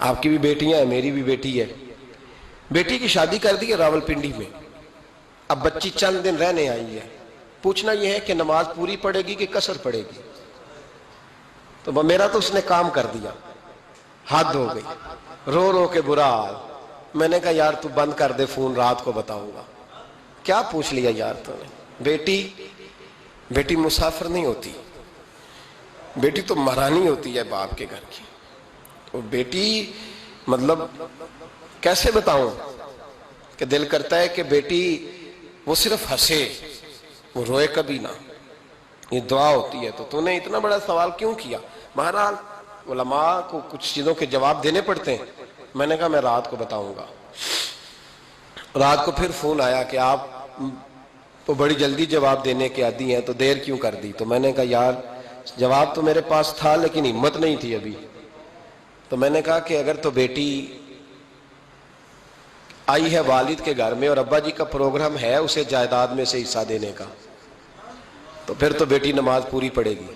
آپ کی بھی بیٹیاں ہیں، میری بھی بیٹی ہے، بیٹی کی شادی کر دی ہے راول پنڈی میں، اب بچی چند دن رہنے آئی ہے، پوچھنا یہ ہے کہ نماز پوری پڑے گی کہ قصر پڑے گی؟ تو میرا تو اس نے کام کر دیا، حد ہو گئی، رو رو کے برا حال۔ میں نے کہا یار تو بند کر دے فون، رات کو بتاؤں گا۔ کیا پوچھ لیا یار تو نے؟ بیٹی مسافر نہیں ہوتی، بیٹی تو مہرانی ہوتی ہے باپ کے گھر کی۔ وہ بیٹی مطلب کیسے بتاؤں کہ دل کرتا ہے کہ بیٹی وہ صرف ہنسے، وہ روئے کبھی نہ، یہ دعا ہوتی ہے۔ تو نے اتنا بڑا سوال کیوں کیا؟ بہرحال علماء کو کچھ چیزوں کے جواب دینے پڑتے ہیں۔ میں نے کہا میں رات کو بتاؤں گا۔ رات کو پھر فون آیا کہ آپ تو بڑی جلدی جواب دینے کے عادی ہیں، تو دیر کیوں کر دی؟ تو میں نے کہا یار جواب تو میرے پاس تھا لیکن ہمت نہیں تھی ابھی۔ تو میں نے کہا کہ اگر تو بیٹی آئی ہے والد کے گھر میں اور ابا جی کا پروگرام ہے اسے جائیداد میں سے حصہ دینے کا، تو پھر تو بیٹی نماز پوری پڑے گی،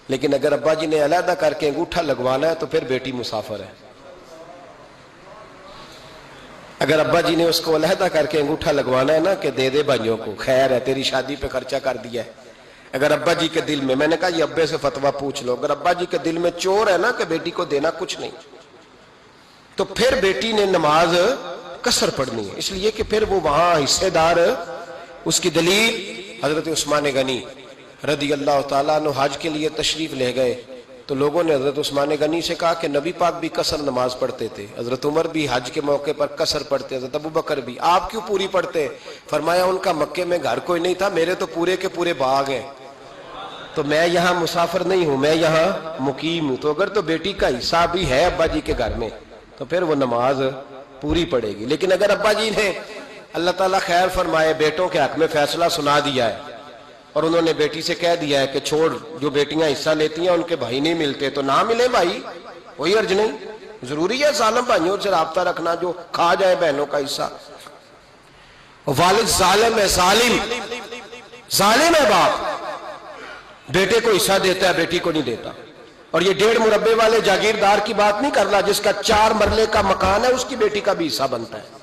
لیکن اگر ابا جی نے علیحدہ کر کے انگوٹھا لگوانا ہے تو پھر بیٹی مسافر ہے۔ اگر ابا جی نے اس کو علیحدہ کر کے انگوٹھا لگوانا ہے نا کہ دے دے بھائیوں کو، خیر ہے تیری شادی پہ خرچہ کر دیا ہے، اگر ابا جی کے دل میں، میں نے کہا یہ ابے سے فتویٰ پوچھ لو، اگر ابا جی کے دل میں چور ہے نا کہ بیٹی کو دینا کچھ نہیں، تو پھر بیٹی نے نماز قصر پڑھنی ہے، اس لیے کہ پھر وہ وہاں حصے دار۔ اس کی دلیل حضرت عثمان غنی رضی اللہ تعالیٰ عنہ حج کے لیے تشریف لے گئے، تو لوگوں نے حضرت عثمان غنی سے کہا کہ نبی پاک بھی قصر نماز پڑھتے تھے، حضرت عمر بھی حج کے موقع پر قصر پڑھتے، حضرت ابو بکر بھی، آپ کیوں پوری پڑھتے؟ فرمایا ان کا مکے میں گھر کوئی نہیں تھا، میرے تو پورے کے پورے باغ ہیں، تو میں یہاں مسافر نہیں ہوں، میں یہاں مقیم ہوں، تو اگر تو بیٹی کا حصہ بھی ہے ابا جی کے گھر میں تو پھر وہ نماز پوری پڑے گی۔ لیکن اگر ابا جی نے اللہ تعالیٰ خیر فرمائے بیٹوں کے حق میں فیصلہ سنا دیا ہے اور انہوں نے بیٹی سے کہہ دیا ہے کہ چھوڑ، جو بیٹیاں حصہ لیتی ہیں ان کے بھائی نہیں ملتے تو نہ ملے بھائی، کوئی عرض نہیں، ضروری ہے ظالم بھائیوں سے رابطہ رکھنا جو کھا جائے بہنوں کا حصہ۔ والد ظالم ہے، ظالم ہے باپ، بیٹے کو حصہ دیتا ہے بیٹی کو نہیں دیتا۔ اور یہ 1.5 مربے والے جاگیردار کی بات نہیں کر رہا جس کا 4 مرلے کا مکان ہے، اس کی بیٹی کا بھی حصہ بنتا ہے۔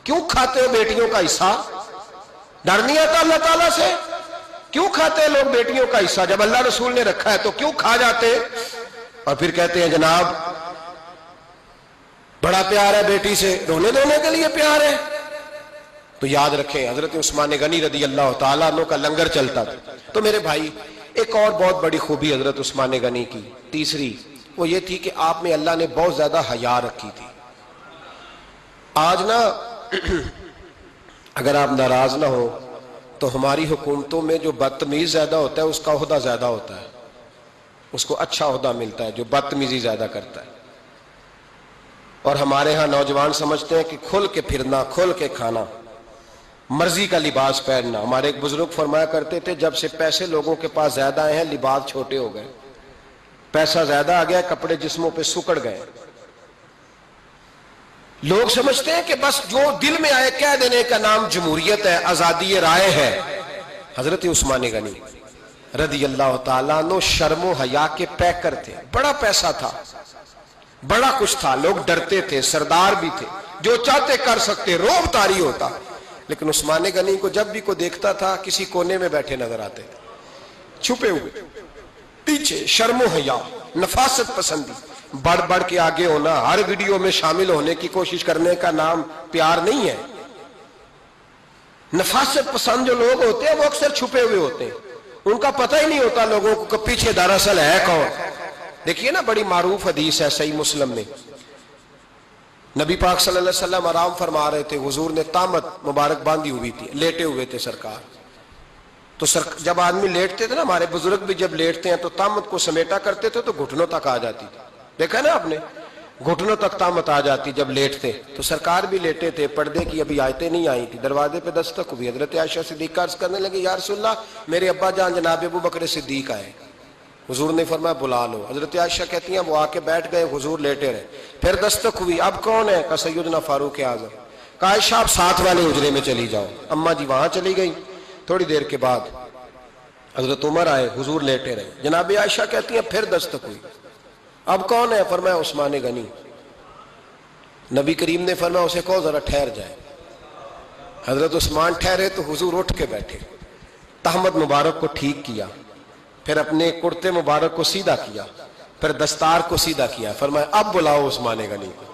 کیوں کھاتے ہو بیٹیوں کا حصہ؟ ڈر نہیں آتا اللہ تعالیٰ سے؟ کیوں کھاتے ہیں لوگ بیٹیوں کا حصہ؟ جب اللہ رسول نے رکھا ہے تو کیوں کھا جاتے؟ اور پھر کہتے ہیں جناب بڑا پیار ہے بیٹی سے، رونے دھونے کے لیے پیار ہے۔ تو یاد رکھیں حضرت عثمان غنی رضی اللہ تعالیٰ عنہ کا لنگر چلتا تھا۔ تو میرے بھائی ایک اور بہت بڑی خوبی حضرت عثمان غنی کی، تیسری، وہ یہ تھی کہ آپ میں اللہ نے بہت زیادہ حیا رکھی تھی۔ آج نا اگر آپ ناراض نہ ہو تو ہماری حکومتوں میں جو بدتمیز زیادہ ہوتا ہے اس کا عہدہ زیادہ ہوتا ہے، اس کو اچھا عہدہ ملتا ہے جو بدتمیزی زیادہ کرتا ہے۔ اور ہمارے ہاں نوجوان سمجھتے ہیں کہ کھل کے پھرنا، کھل کے کھانا، مرضی کا لباس پہننا۔ ہمارے ایک بزرگ فرمایا کرتے تھے جب سے پیسے لوگوں کے پاس زیادہ آئے ہیں لباس چھوٹے ہو گئے، پیسہ زیادہ آ گیا کپڑے جسموں پہ سکڑ گئے۔ لوگ سمجھتے ہیں کہ بس جو دل میں آئے کہہ دینے کا نام جمہوریت ہے، آزادی رائے ہے۔ حضرت عثمان غنی رضی اللہ تعالیٰ عنہ شرم و حیا کے پیکر تھے، بڑا پیسہ تھا، بڑا کچھ تھا، لوگ ڈرتے تھے، سردار بھی تھے، جو چاہتے کر سکتے، روب طاری ہوتا۔ لیکن عثمان غنی کو جب بھی کوئی دیکھتا تھا کسی کونے میں بیٹھے نظر آتے تھے، چھپے ہوئے، پیچھے، شرم و حیا، نفاست پسندی، بڑھ بڑھ کے آگے ہونا، ہر ویڈیو میں شامل ہونے کی کوشش کرنے کا نام پیار نہیں ہے۔ نفاست پسند جو لوگ ہوتے ہیں وہ اکثر چھپے ہوئے ہوتے ہیں، ان کا پتہ ہی نہیں ہوتا لوگوں کو کہ پیچھے دراصل ہے کون۔ دیکھیے نا بڑی معروف حدیث ہے صحیح مسلم میں، نبی پاک صلی اللہ علیہ وسلم آرام فرما رہے تھے، حضور نے تامت مبارک باندھی ہوئی تھی، لیٹے ہوئے تھے سرکار۔ تو جب آدمی لیٹتے تھے نا، ہمارے بزرگ بھی جب لیٹتے ہیں تو تامت کو سمیٹا کرتے تھے تو گھٹنوں تک آ جاتی تھی، دیکھا نا آپ نے، گھٹنوں تک تامت آ جاتی جب لیٹتے۔ تو سرکار بھی لیٹے تھے، پردے کی ابھی آیتیں نہیں آئی تھی، دروازے پہ دستک ہوئی، حضرت عائشہ صدیقہ عرض کرنے لگے یا رسول اللہ میرے ابا جان جناب ابو بکر صدیق آئے۔ حضور نے فرمایا بلا لو. حضرت عائشہ کہتی ہیں وہ آ کے بیٹھ گئے, حضور لیٹے رہے. پھر دستک ہوئی, اب کون ہے؟ کہا سیدنا فاروق اعظم. کہا عائشہ آپ ساتھ والے حجرے میں چلی جاؤ. اماں جی وہاں چلی گئی. تھوڑی دیر کے بعد حضرت عمر آئے, حضور لیٹے رہے. جناب عائشہ کہتی ہیں پھر دستک ہوئی, اب کون ہے؟ فرمایا عثمان غنی. نبی کریم نے فرمایا اسے کہو ذرا ٹھہر جائے. حضرت عثمان ٹھہرے تو حضور اٹھ کے بیٹھے, تہمت مبارک کو ٹھیک کیا, پھر اپنے کرتے مبارک کو سیدھا کیا, پھر دستار کو سیدھا کیا. فرمایا اب بلاؤ عثمان غنی کو.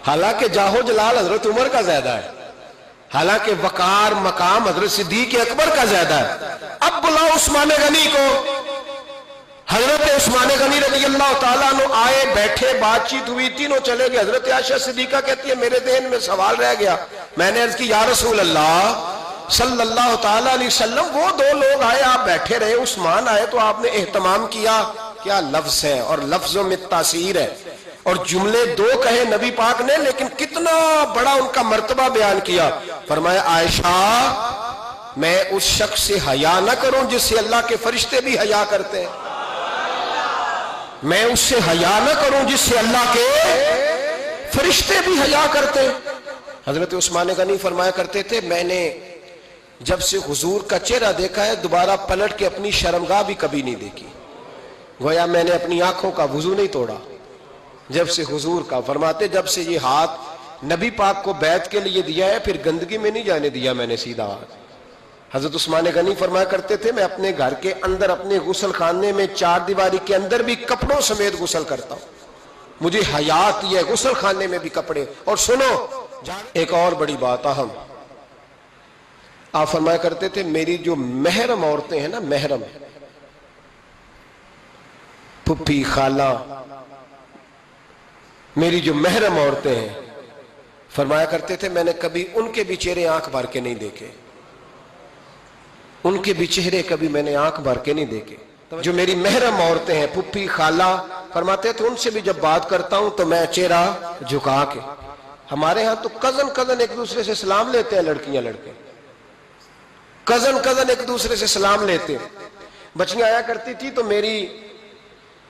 حالانکہ جاہو جلال حضرت عمر کا زیادہ ہے, حالانکہ وقار مقام حضرت صدیق اکبر کا زیادہ ہے. اب بلاؤ عثمان غنی کو. حضرت عثمان غنی رضی اللہ تعالیٰ عنہ آئے, بیٹھے, بات چیت ہوئی, تینوں چلے گئے. حضرت عائشہ صدیقہ کہتی ہے میرے ذہن میں سوال رہ گیا. میں نے عرض کی یا رسول اللہ صلی اللہ تعالیٰ علیہ وسلم, وہ دو لوگ آئے, آپ بیٹھے رہے, عثمان آئے تو آپ نے اہتمام کیا. کیا لفظ ہے, اور لفظوں میں تاثیر ہے, اور جملے دو کہے نبی پاک نے, لیکن کتنا بڑا ان کا مرتبہ بیان کیا. فرمایا عائشہ میں اس شخص سے حیا نہ کروں جس سے اللہ کے فرشتے بھی حیا کرتے ہیں, میں اس سے حیا نہ کروں جس سے اللہ کے فرشتے بھی حیا کرتے ہیں. حضرت عثمان غنی فرمایا کرتے تھے میں نے جب سے حضور کا چہرہ دیکھا ہے دوبارہ پلٹ کے اپنی شرمگاہ بھی کبھی نہیں دیکھی. گویا میں نے اپنی آنکھوں کا وضو نہیں توڑا جب سے حضور کا. فرماتے جب سے یہ ہاتھ نبی پاک کو بیعت کے لیے دیا ہے پھر گندگی میں نہیں جانے دیا میں نے سیدھا ہاتھ. حضرت عثمان غنی فرمایا کرتے تھے میں اپنے گھر کے اندر اپنے غسل خانے میں چار دیواری کے اندر بھی کپڑوں سمیت غسل کرتا ہوں, مجھے حیا آتی ہے غسل خانے میں بھی کپڑے. اور سنو ایک اور بڑی بات اہم, آپ فرمایا کرتے تھے میری جو محرم عورتیں ہیں نا, محرم پھپھی خالہ, میری جو محرم عورتیں ہیں, فرمایا کرتے تھے میں نے کبھی ان کے بھی چہرے آنکھ بھر کے نہیں دیکھے, ان کے بھی چہرے کبھی میں نے آنکھ بھر کے نہیں دیکھے. جو میری محرم عورتیں ہیں پھپھی خالہ, فرماتے تھے ان سے بھی جب بات کرتا ہوں تو میں چہرہ جھکا کے. ہمارے ہاں تو کزن ایک دوسرے سے سلام لیتے ہیں, لڑکیاں لڑکے کزن ایک دوسرے سے سلام لیتے ہیں. بچیاں آیا کرتی تھی تو میری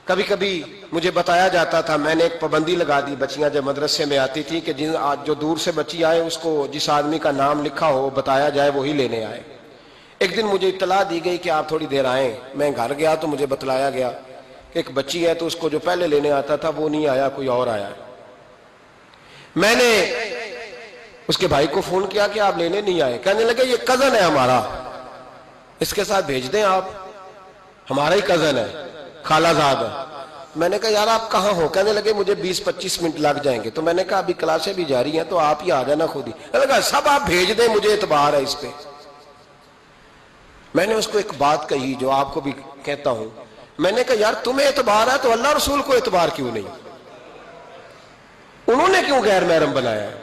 کبھی کبھی مجھے بتایا جاتا تھا, میں نے ایک پابندی لگا دی بچیاں جب مدرسے میں آتی تھی کہ جو دور سے بچی آئے اس کو جس آدمی کا نام لکھا ہو بتایا جائے وہی لینے آئے. ایک دن مجھے اطلاع دی گئی کہ آپ تھوڑی دیر آئیں. میں گھر گیا تو مجھے بتلایا گیا کہ ایک بچی ہے تو اس کو جو پہلے لینے آتا تھا وہ نہیں آیا, کوئی اور آیا. میں نے اس کے بھائی کو فون کیا کہ آپ لینے نہیں آئے. کہنے لگے یہ کزن ہے ہمارا, اس کے ساتھ بھیج دیں, آپ ہمارا ہی کزن ہے, خالہ زاد ہے. میں نے کہا یار آپ کہاں ہو؟ کہنے لگے مجھے 20-25 منٹ لگ جائیں گے. تو میں نے کہا ابھی کلاسیں بھی جاری ہیں تو آپ ہی آ جانا خود ہی. میں نے کہا سب آپ بھیج دیں, مجھے اعتبار ہے اس پہ. میں نے اس کو ایک بات کہی جو آپ کو بھی کہتا ہوں, میں نے کہا یار تمہیں اعتبار ہے تو اللہ رسول کو اعتبار کیوں نہیں؟ انہوں نے کیوں غیر محرم بنایا ہے؟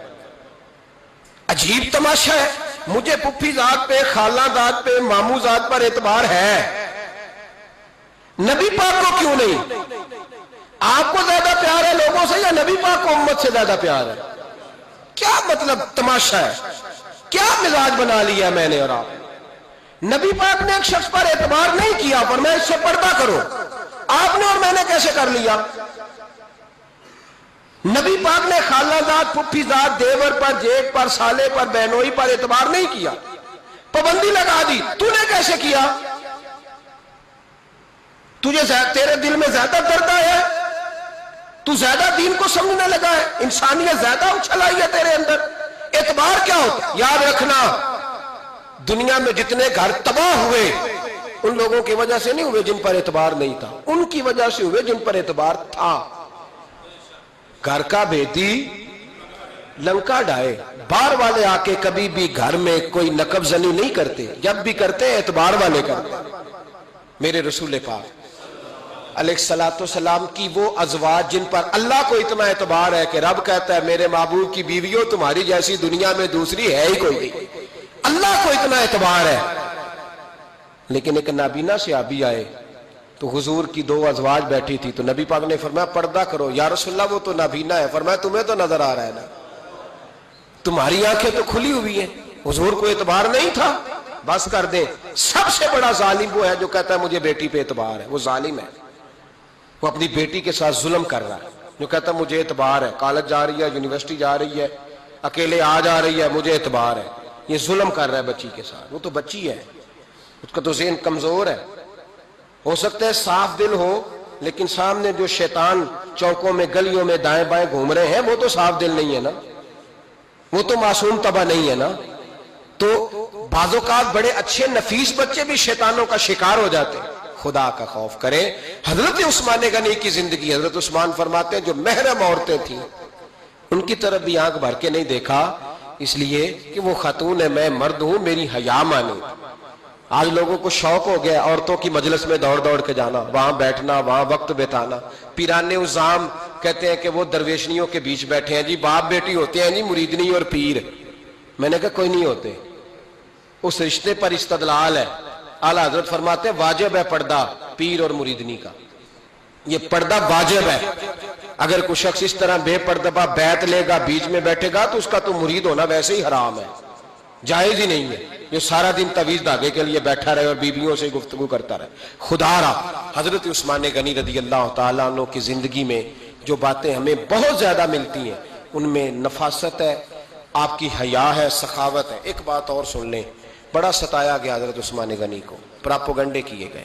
عجیب تماشا ہے. مجھے پھپھی ذات پہ, خالہ ذات پہ, ماموں ذات پر اعتبار ہے, نبی پاک کو کیوں نہیں؟ آپ کو زیادہ پیار ہے لوگوں سے یا نبی پاک کو امت سے زیادہ پیار ہے؟ کیا مطلب تماشا ہے, کیا مزاج بنا لیا میں نے اور آپ؟ نبی پاک نے ایک شخص پر اعتبار نہیں کیا, پر میں اس سے پردہ کرو. آپ نے اور میں نے کیسے کر لیا؟ نبی پاک نے خالہ ذات, پھپھی ذات, دیور پر, جیٹ پر, سالے پر, بہنوئی پر اعتبار نہیں کیا, پابندی لگا دی. تو نے کیسے کیا؟ تیرے دل میں زیادہ درد ہے, تو زیادہ دین کو سمجھنے لگا ہے, انسانیت زیادہ اچھل آئی ہے تیرے اندر. اعتبار کیا ہوتا؟ یاد رکھنا دنیا میں جتنے گھر تباہ ہوئے ان لوگوں کی وجہ سے نہیں ہوئے جن پر اعتبار نہیں تھا, ان کی وجہ سے ہوئے جن پر اعتبار تھا. گھر کا بیٹی لنکا ڈائے, بار والے آ کے کبھی بھی گھر میں کوئی نقب زنی نہیں کرتے, جب بھی کرتے اعتبار والے کرتے. میرے رسول پاک علیہ الصلوۃ والسلام کی وہ ازواج جن پر اللہ کو اتنا اعتبار ہے کہ رب کہتا ہے میرے محبوب کی بیویوں تمہاری جیسی دنیا میں دوسری ہے ہی کوئی نہیں, اللہ کو اتنا اعتبار ہے. لیکن ایک نابینا صحابی آئے تو حضور کی 2 ازواج بیٹھی تھی, تو نبی پاک نے فرمایا پردہ کرو. یا رسول اللہ وہ تو نابینا ہے. فرمایا تمہیں تو نظر آ رہا ہے نا, تمہاری آنکھیں تو کھلی ہوئی ہیں. حضور کو اعتبار نہیں تھا, بس کر دیں. سب سے بڑا ظالم وہ ہے جو کہتا ہے مجھے بیٹی پہ اعتبار ہے. وہ ظالم ہے, وہ اپنی بیٹی کے ساتھ ظلم کر رہا ہے. جو کہتا ہے مجھے اعتبار ہے, کالج جا رہی ہے, یونیورسٹی جا رہی ہے, اکیلے آ جا رہی ہے, مجھے اعتبار ہے, یہ ظلم کر رہا ہے بچی کے ساتھ. وہ تو بچی ہے, اس کا تو ذہن کمزور ہے. ہو سکتا ہے صاف دل ہو, لیکن سامنے جو شیطان چوکوں میں گلیوں میں دائیں بائیں گھوم رہے ہیں وہ تو صاف دل نہیں ہے نا, وہ تو معصوم طبع نہیں ہے نا. تو بعض اوقات بڑے اچھے نفیس بچے بھی شیطانوں کا شکار ہو جاتے ہیں. خدا کا خوف کریں. حضرت عثمان غنی کی زندگی, حضرت عثمان فرماتے ہیں جو محرم عورتیں تھیں ان کی طرف بھی آنکھ بھر کے نہیں دیکھا, اس لیے کہ وہ خاتون ہے, میں مرد ہوں, میری حیا مانی. آج لوگوں کو شوق ہو گیا عورتوں کی مجلس میں دوڑ دوڑ کے جانا, وہاں بیٹھنا, وہاں وقت بتانا. پیرانے عظام کہتے ہیں کہ وہ درویشنیوں کے بیچ بیٹھے ہیں جی, باپ بیٹی ہوتے ہیں جی, مریدنی اور پیر. میں نے کہا کوئی نہیں ہوتے, اس رشتے پر استدلال ہے. اعلیٰ حضرت فرماتے ہیں واجب ہے پردہ پیر اور مریدنی کا, یہ پردہ واجب ہے. اگر کوئی شخص اس طرح بے پردہ بیعت لے گا, بیچ میں بیٹھے گا, تو اس کا تو مرید ہونا ویسے ہی حرام ہے, جائز ہی نہیں ہے. جو سارا دن تویز دھاگے کے لیے بیٹھا رہے اور بیویوں سے گفتگو کرتا رہے. خدا را حضرت عثمان غنی رضی اللہ تعالیٰ عنہ کی زندگی میں جو باتیں ہمیں بہت زیادہ ملتی ہیں, ان میں نفاست ہے, آپ کی حیا ہے, سخاوت ہے. ایک بات اور سن لیں, بڑا ستایا گیا حضرت عثمان غنی کو, پراپوگنڈے کیے گئے,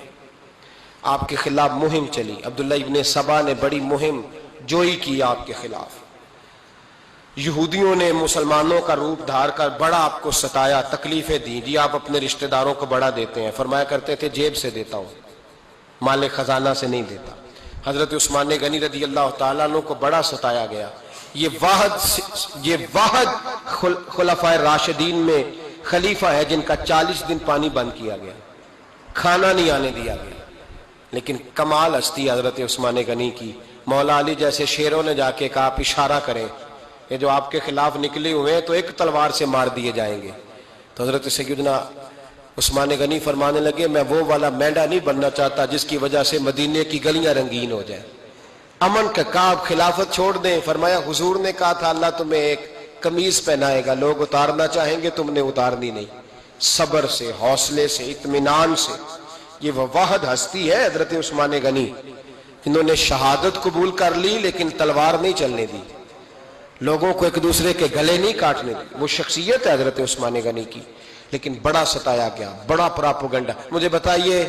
آپ کے خلاف مہم چلی. عبداللہ ابن سبا نے بڑی مہم جوئی کی آپ کے خلاف. یہودیوں نے مسلمانوں کا روپ دھار کر بڑا آپ کو ستایا, تکلیفیں دی. جی آپ اپنے رشتہ داروں کو بڑا دیتے ہیں, فرمایا کرتے تھے جیب سے دیتا ہوں, مال خزانہ سے نہیں دیتا. حضرت عثمان غنی رضی اللہ تعالیٰ عنہ کو بڑا ستایا گیا. یہ واحد خلفائے راشدین میں خلیفہ ہے جن کا 40 دن پانی بند کیا گیا, کھانا نہیں آنے دیا گیا. لیکن کمال ہستی حضرت عثمان غنی کی. مولا علی جیسے شیروں نے جا کے کہا آپ اشارہ کریں, یہ جو آپ کے خلاف نکلے ہوئے ہیں تو ایک تلوار سے مار دیے جائیں گے. تو حضرت سیدنا عثمان غنی فرمانے لگے میں وہ والا مینڈا نہیں بننا چاہتا جس کی وجہ سے مدینے کی گلیاں رنگین ہو جائیں. امن کا کعب خلافت چھوڑ دیں. فرمایا حضور نے کہا تھا اللہ تمہیں ایک قمیض پہنائے گا, لوگ اتارنا چاہیں گے, تم نے اتارنی نہیں. صبر سے, حوصلے سے, اطمینان سے. یہ وہ واحد ہستی ہے حضرت عثمان غنی, انہوں نے شہادت قبول کر لی لیکن تلوار نہیں چلنے دی, لوگوں کو ایک دوسرے کے گلے نہیں کاٹنے دی. وہ شخصیت ہے حضرت عثمان غنی کی, لیکن بڑا ستایا گیا, بڑا پراپوگنڈا. مجھے بتائیے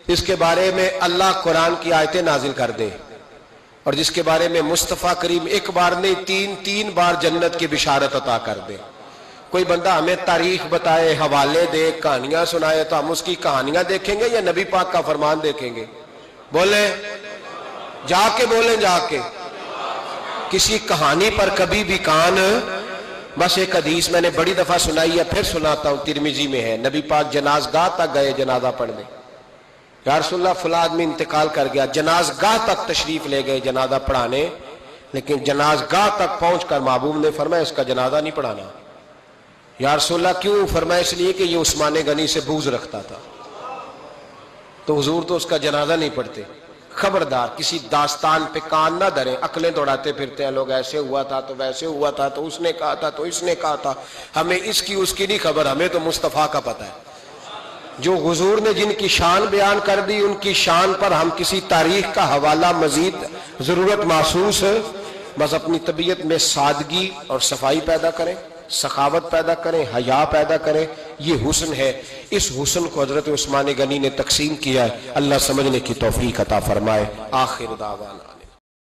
اس کے بارے میں اللہ قرآن کی آیتیں نازل کر دے, اور جس کے بارے میں مصطفیٰ کریم ایک بار نہیں تین بار جنت کی بشارت عطا کر دے. کوئی بندہ ہمیں تاریخ بتائے, حوالے دے, کہانیاں سنائے, تو ہم اس کی کہانیاں دیکھیں گے یا نبی پاک کا فرمان دیکھیں گے؟ بولیں, جا کے بولیں, جا کے. کسی کہانی پر کبھی بھی کان. بس ایک حدیث میں نے بڑی دفعہ سنائی ہے, پھر سناتا ہوں, ترمذی میں ہے. نبی پاک جنازگاہ تک گئے جنازہ پڑھنے. یا رسول اللہ فلاں آدمی انتقال کر گیا, جنازگاہ تک تشریف لے گئے جنازہ پڑھانے, لیکن جنازگاہ تک پہنچ کر محبوب نے فرمایا اس کا جنازہ نہیں پڑھانا. یا رسول اللہ کیوں؟ فرمایا اس لیے کہ یہ عثمان غنی سے بغض رکھتا تھا. تو حضور تو اس کا جنازہ نہیں پڑھتے. خبردار کسی داستان پہ کان نہ دھریں, عقلیں دوڑاتے پھرتے ہیں لوگ, ایسے ہوا تھا تو ویسے ہوا تھا تو اس نے کہا تھا تو اس نے کہا تھا. ہمیں اس کی اس کی نہیں خبر, ہمیں تو مصطفیٰ کا پتہ ہے. جو حضور نے جن کی شان بیان کر دی ان کی شان پر ہم کسی تاریخ کا حوالہ مزید ضرورت محسوس ہے. بس اپنی طبیعت میں سادگی اور صفائی پیدا کریں, سخاوت پیدا کریں, حیا پیدا کریں. یہ حسن ہے. اس حسن کو حضرت عثمان غنی نے تقسیم کیا ہے. اللہ سمجھنے کی توفیق عطا فرمائے. آخر دعوانا